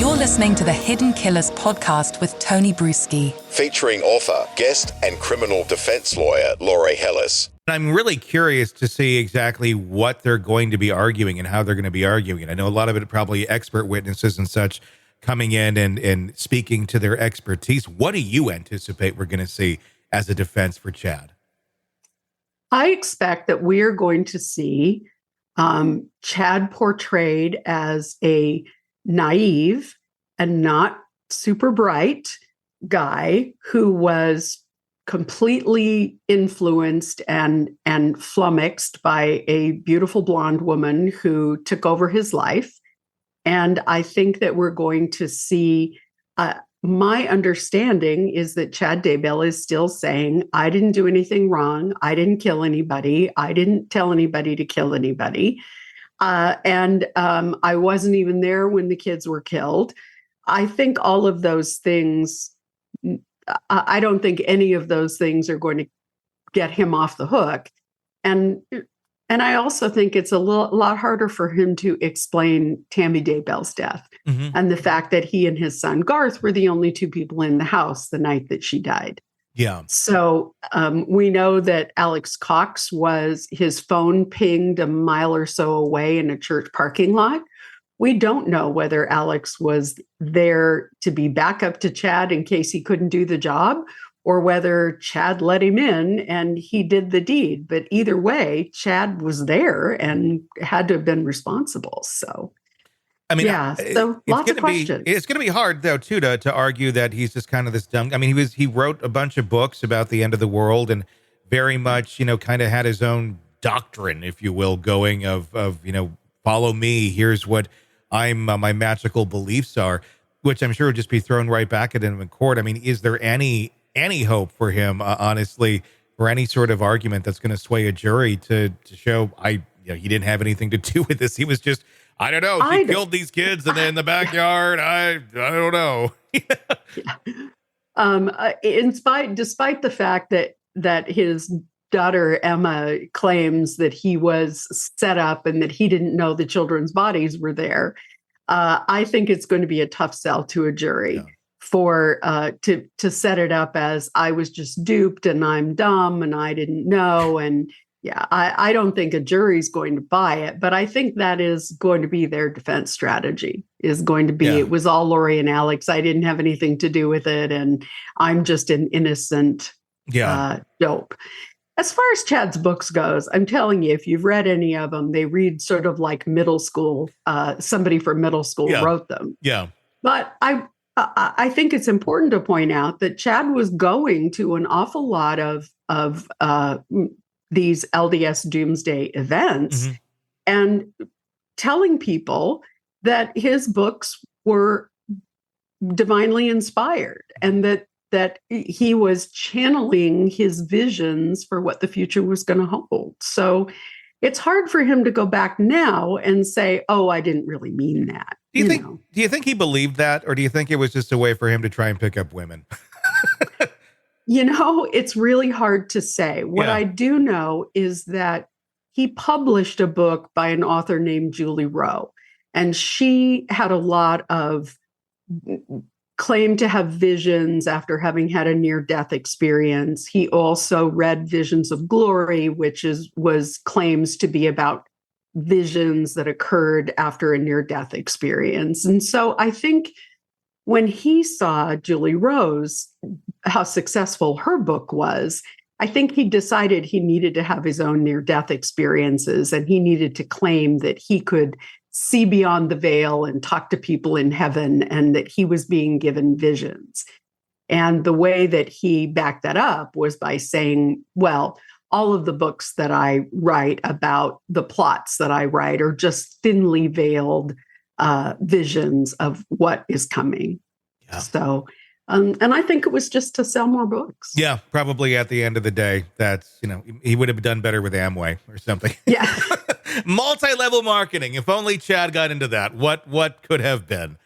You're listening to the Hidden Killers podcast with Tony Brueski. Featuring author, guest, and criminal defense lawyer, Lori Hellis. I'm really curious to see exactly what they're going to be arguing and how they're going to be arguing it. I know a lot of it probably expert witnesses and such coming in and speaking to their expertise. What do you anticipate we're going to see as a defense for Chad? I expect that we are going to see Chad portrayed as a naive and not super bright guy who was completely influenced and flummoxed by a beautiful blonde woman who took over his life. And I think that we're going to see, my understanding is that Chad Daybell is still saying, I didn't do anything wrong. I didn't kill anybody. I didn't tell anybody to kill anybody. And I wasn't even there when the kids were killed. I think all of those things, I don't think any of those things are going to get him off the hook. And I also think it's a lot harder for him to explain Tammy Daybell's death and the fact that he and his son Garth were the only two people in the house the night that she died. Yeah. So we know that Alex Cox his phone pinged a mile or so away in a church parking lot. We don't know whether Alex was there to be backup to Chad in case he couldn't do the job, or whether Chad let him in and he did the deed. But either way, Chad was there and had to have been responsible. So, I mean, yeah, so lots of questions. It's going to be hard, though, too, to argue that he's just kind of this dumb. I mean, he wrote a bunch of books about the end of the world and very much, kind of had his own doctrine, if you will, going of follow me. Here's what my magical beliefs are, which I'm sure would just be thrown right back at him in court. I mean, is there any hope for him, honestly, or any sort of argument that's going to sway a jury to show he didn't have anything to do with this? He was just, I don't know, he killed these kids and then in the backyard. I don't know. Despite the fact that his daughter Emma claims that he was set up and that he didn't know the children's bodies were there, I think it's going to be a tough sell to a jury for to set it up as I was just duped and I'm dumb and I didn't know. And yeah, I don't think a jury's going to buy it, but I think that is going to be their defense strategy, is going to be, It was all Lori and Alex. I didn't have anything to do with it. And I'm just an innocent dope. As far as Chad's books goes, I'm telling you, if you've read any of them, they read sort of like middle school. Somebody from middle school wrote them. Yeah. But I think it's important to point out that Chad was going to an awful lot of these LDS doomsday events and telling people that his books were divinely inspired and that he was channeling his visions for what the future was going to hold. So it's hard for him to go back now and say, oh, I didn't really mean that. Do you think he believed that, or do you think it was just a way for him to try and pick up women? It's really hard to say. What I do know is that he published a book by an author named Julie Rowe, and she had a lot of claim to have visions after having had a near-death experience. He also read Visions of Glory, which was claims to be about visions that occurred after a near-death experience. And so I think when he saw Julie Rowe's, how successful her book was, I think he decided he needed to have his own near-death experiences, and he needed to claim that he could see beyond the veil and talk to people in heaven, and that he was being given visions. And the way that he backed that up was by saying, well, all of the books that I write about the plots that I write are just thinly veiled visions of what is coming. Yeah. So, and I think it was just to sell more books. Yeah, probably at the end of the day, that's, he would have done better with Amway or something. Yeah. Multi-level marketing. If only Chad got into that, what could have been?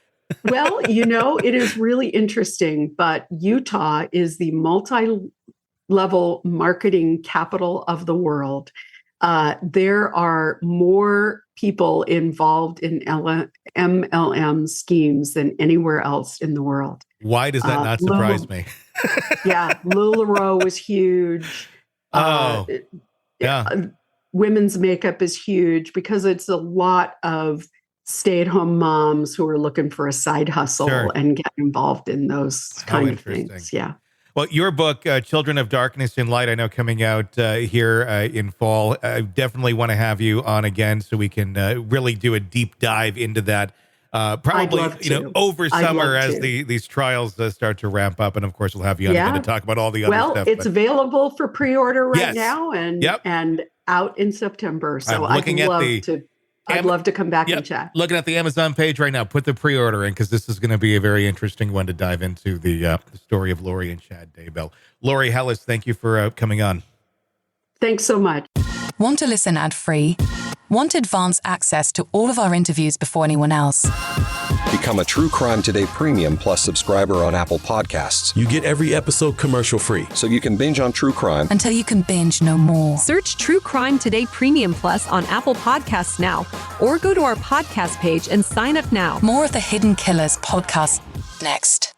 Well, it is really interesting, but Utah is the multi-level marketing capital of the world. There are more people involved in MLM schemes than anywhere else in the world. Why does that not surprise me? Yeah, LuLaRoe was huge. Women's makeup is huge because it's a lot of stay-at-home moms who are looking for a side hustle and get involved in those kind of things. Yeah. Well, your book, Children of Darkness and Light, I know coming out here in fall. I definitely want to have you on again so we can really do a deep dive into that. Probably, over summer as these trials start to ramp up. And of course, we'll have you on again to talk about all the other stuff. Well, it's available for pre-order right now and out in September. So I'd love to come back and chat. Looking at the Amazon page right now, put the pre-order in because this is going to be a very interesting one to dive into the story of Lori and Chad Daybell. Lori Hellis, thank you for coming on. Thanks so much. Want to listen ad-free? Want advanced access to all of our interviews before anyone else? Become a True Crime Today Premium Plus subscriber on Apple Podcasts. You get every episode commercial-free. So you can binge on true crime until you can binge no more. Search True Crime Today Premium Plus on Apple Podcasts now, or go to our podcast page and sign up now. More of the Hidden Killers podcast next.